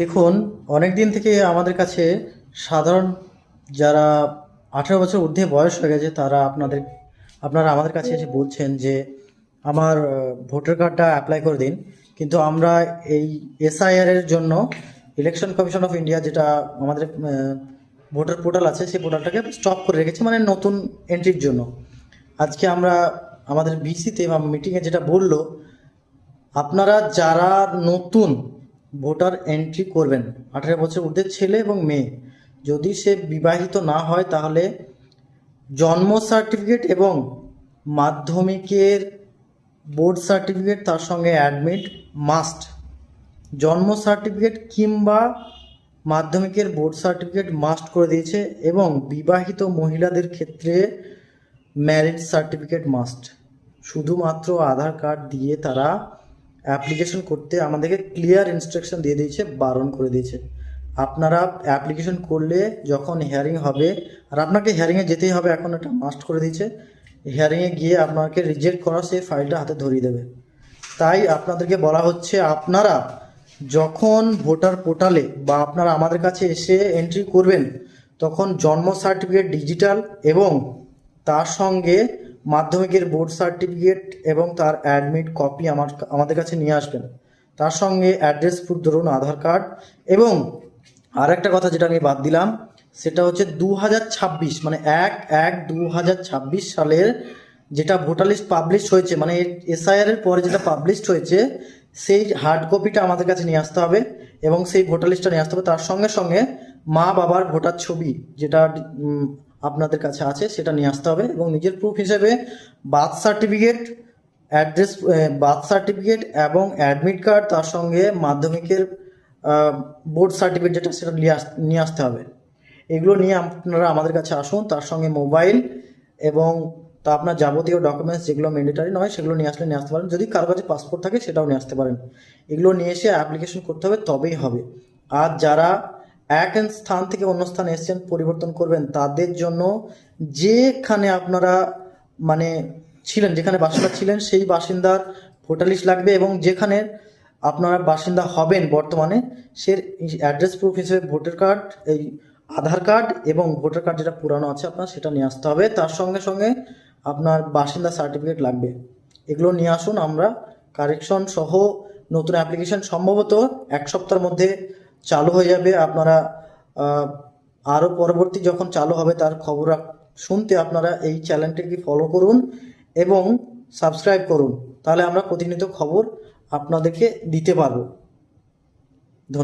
দেখুন, অনেক দিন থেকে আমাদের কাছে সাধারণ যারা 18 বছর ঊর্ধ্বে বয়স হয়ে গেছে তারা আপনারা আমাদের কাছে এসে বলছেন যে আমার ভোটার কার্ডটা অ্যাপ্লাই করে দিন। কিন্তু আমরা এই এসআইআর এর জন্য ইলেকশন কমিশন অফ ইন্ডিয়া যেটা আমাদের ভোটার পোর্টাল আছে সেই পোর্টালটাকে স্টপ করে রেখেছি, মানে নতুন এন্ট্রির জন্য। আজকে আমরা আমাদের ভিসিতে বা মিটিংয়ে যেটা বললো, আপনারা যারা নতুন ভোটার এন্ট্রি করবেন, 18 বছর ঊর্ধ্বে ছেলে এবং মেয়ে, যদি সে বিবাহিত না হয় তাহলে জন্ম সার্টিফিকেট এবং মাধ্যমিকের বোর্ড সার্টিফিকেট তার সঙ্গে অ্যাডমিট মাস্ট। জন্ম সার্টিফিকেট কিংবা মাধ্যমিকের বোর্ড সার্টিফিকেট মাস্ট করে দিয়েছে, এবং বিবাহিত মহিলাদের ক্ষেত্রে ম্যারেজ সার্টিফিকেট মাস্ট। শুধুমাত্র আধার কার্ড দিয়ে তারা অ্যাপ্লিকেশন করতে আমাদেরকে ক্লিয়ার ইনস্ট্রাকশন দিয়ে দিয়েছে, বারণ করে দিয়েছে। আপনারা অ্যাপ্লিকেশন করলে যখন হিয়ারিং হবে, আর আপনাকে হিয়ারিংয়ে যেতেই হবে, এখন এটা মাস্ট করে দিয়েছে। হিয়ারিংয়ে গিয়ে আপনাকে রিজেক্ট করা সেই ফাইলটা হাতে ধরিয়ে দেবে। তাই আপনাদেরকে বলা হচ্ছে, আপনারা যখন ভোটার পোর্টালে বা আপনারা আমাদের কাছে এসে এন্ট্রি করবেন, তখন জন্ম সার্টিফিকেট ডিজিটাল এবং তার সঙ্গে মাধ্যমিকের বোর্ড সার্টিফিকেট এবং তার অ্যাডমিট কপি আমাদের কাছে নিয়ে আসবেন। তার সঙ্গে অ্যাড্রেস প্রুফ, ধরুন আধার কার্ড। এবং আর একটা কথা যেটা আমি বাদ দিলাম, সেটা হচ্ছে 2026 মানে 1/1/2026 সালের যেটা ভোটার লিস্ট পাবলিশ হয়েছে, মানে এসআইআর এর পরে যেটা পাবলিশড হয়েছে, সেই হার্ড কপিটা আমাদের কাছে নিয়ে আসতে হবে এবং সেই ভোটার লিস্টটা নিয়ে আসতে হবে। তার সঙ্গে সঙ্গে মা বাবার ভোটার ছবি যেটা আপনাদের কাছে আছে সেটা নিয়ে আসতে হবে, এবং নিজের প্রুফ হিসেবে birth certificate, address, birth certificate এবং অ্যাডমিট কার্ড, তার সঙ্গে মাধ্যমিকের বোর্ড সার্টিফিকেট যেটা, সেটা নিয়ে আসতে হবে। এগুলো নিয়ে আপনারা আমাদের কাছে আসুন। তার সঙ্গে মোবাইল এবং তা আপনার যাবতীয় ডকুমেন্টস যেগুলো ম্যান্ডেটারি নয় সেগুলো নিয়ে আসতে পারেন। যদি কারো কাছে পাসপোর্ট থাকে সেটাও নিয়ে আসতে পারেন। এগুলো নিয়ে এসে অ্যাপ্লিকেশন করতে হবে, তবেই হবে। আর যারা এক স্থান থেকে অন্য স্থানে এসেছেন, পরিবর্তন করবেন, তাদের জন্য যেখানে আপনারা মানে ছিলেন, যেখানে বাসিন্দা ছিলেন সেই বাসিন্দার ভোটার লিস্ট লাগবে, এবং যেখানে আপনারা বাসিন্দা হবেন বর্তমানে, সে অ্যাড্রেস প্রুফ হিসেবে ভোটার কার্ড, এই আধার কার্ড এবং ভোটার কার্ড যেটা পুরানো আছে আপনার, সেটা নিয়ে আসতে হবে। তার সঙ্গে সঙ্গে আপনার বাসিন্দা সার্টিফিকেট লাগবে। এগুলো নিয়ে আসুন। আমরা কারেকশন সহ নতুন অ্যাপ্লিকেশন সম্ভবত 1 সপ্তাহের মধ্যে চালু হয়ে যাবে। আপনারা আরও পরবর্তী যখন চালু হবে তার খবর শুনতে আপনারা এই চ্যানেলটিকে ফলো করুন এবং সাবস্ক্রাইব করুন। তাহলে আমরা প্রতিনিয়ত খবর আপনাদেরকে দিতে পারবো।